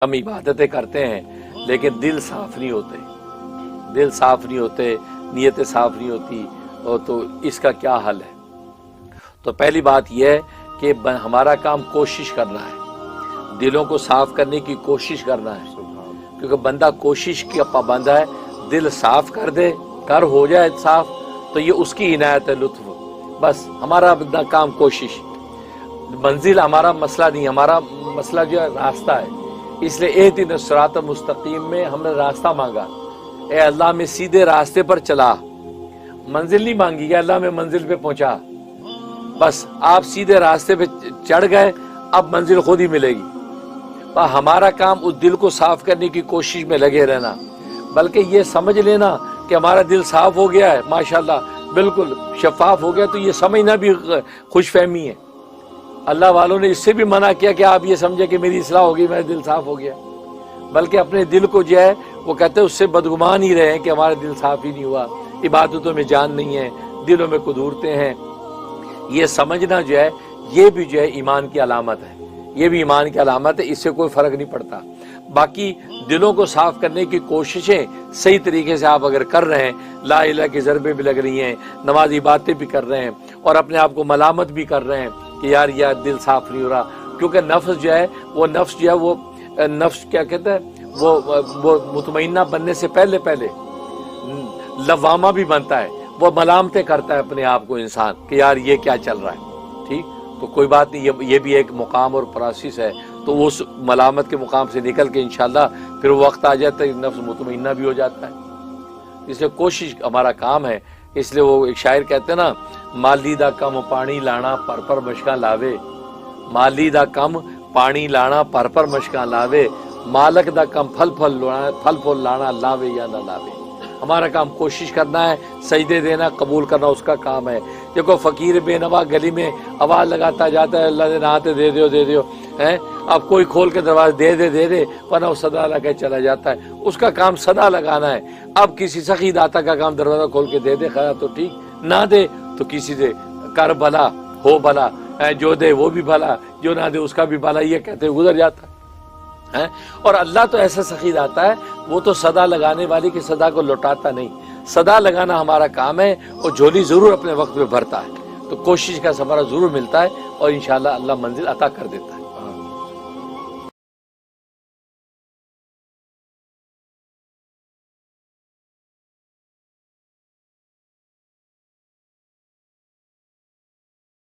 ہم عبادتیں کرتے ہیں لیکن دل صاف نہیں ہوتے، دل صاف نہیں ہوتے، نیتیں صاف نہیں ہوتی، اور تو اس کا کیا حل ہے؟ تو پہلی بات یہ ہے کہ ہمارا کام کوشش کرنا ہے، دلوں کو صاف کرنے کی کوشش کرنا ہے، کیونکہ بندہ کوشش کی پابند ہے، دل صاف کر دے، کر ہو جائے صاف تو یہ اس کی عنایت ہے، لطف۔ بس ہمارا کام کوشش، منزل ہمارا مسئلہ نہیں، ہمارا مسئلہ جو ہے راستہ ہے۔ اس لیے اہدنا الصراط المستقیم میں ہم نے راستہ مانگا، اے اللہ میں سیدھے راستے پر چلا، منزل نہیں مانگی کہ اللہ میں منزل پہ پہنچا، بس آپ سیدھے راستے پہ چڑھ گئے، اب منزل خود ہی ملے گی۔ ہمارا کام اس دل کو صاف کرنے کی کوشش میں لگے رہنا، بلکہ یہ سمجھ لینا کہ ہمارا دل صاف ہو گیا ہے، ماشاءاللہ بالکل شفاف ہو گیا، تو یہ سمجھنا بھی خوش فہمی ہے۔ اللہ والوں نے اس سے بھی منع کیا کہ آپ یہ سمجھے کہ میری اصلاح ہوگی، میرا دل صاف ہو گیا، بلکہ اپنے دل کو جو ہے وہ کہتے ہیں اس سے بدگمان ہی رہے کہ ہمارا دل صاف ہی نہیں ہوا، عبادتوں میں جان نہیں ہے، دلوں میں قدورتیں ہیں۔ یہ سمجھنا جو ہے یہ بھی جو ہے ایمان کی علامت ہے، یہ بھی ایمان کی علامت ہے، اس سے کوئی فرق نہیں پڑتا۔ باقی دلوں کو صاف کرنے کی کوششیں صحیح طریقے سے آپ اگر کر رہے ہیں، لا الہ کی ضربیں بھی لگ رہی ہیں، نمازی باتیں بھی کر رہے ہیں، اور اپنے آپ کو ملامت بھی کر رہے ہیں کہ یار یہ دل صاف نہیں ہو رہا، کیونکہ نفس جو ہے وہ نفس کیا کہتا ہے، وہ مطمئنہ بننے سے پہلے لوامہ بھی بنتا ہے، وہ ملامتیں کرتا ہے اپنے آپ کو انسان کہ یار یہ کیا چل رہا ہے، ٹھیک تو کوئی بات نہیں، یہ بھی ایک مقام اور پروسیس ہے، تو اس ملامت کے مقام سے نکل کے انشاءاللہ پھر وقت آ جاتا ہے نفس مطمئنہ بھی ہو جاتا ہے۔ اس لیے کوشش ہمارا کام ہے، اس لیے وہ ایک شاعر کہتے ہیں نا، مالی دا کم پانی لانا پر پر مشکاں لاوے، مالی دا کم پانی لانا پر پر مشکاں لاوے، مالک دا کم پھل لانا لاوے یا نہ لاوے۔ ہمارا کام کوشش کرنا ہے، سجدے دینا قبول کرنا اس کا کام ہے۔ دیکھو فقیر بے نوا گلی میں آواز لگاتا جاتا ہے، اللہ نے نہاتے دے دیو ہیں، اب کوئی کھول کے دروازے دے دے ورنہ وہ صدا لگا چلا جاتا ہے، اس کا کام صدا لگانا ہے۔ اب کسی سخی داتا کا کام دروازہ کھول کے دے دے خیر تو ٹھیک، نہ دے تو کسی سے کر بھلا ہو بھلا، جو دے وہ بھی بھلا، جو نہ دے اس کا بھی بھلا، یہ کہتے ہوئے گزر جاتا ہے۔ اور اللہ تو ایسا سخی داتا ہے، وہ تو صدا لگانے والی کی صدا کو لوٹاتا نہیں، صدا لگانا ہمارا کام ہے، اور جھولی ضرور اپنے وقت پہ بھرتا ہے، تو کوشش کا ثمرہ ضرور ملتا ہے، اور انشاءاللہ اللہ منزل عطا کر دیتا ہے۔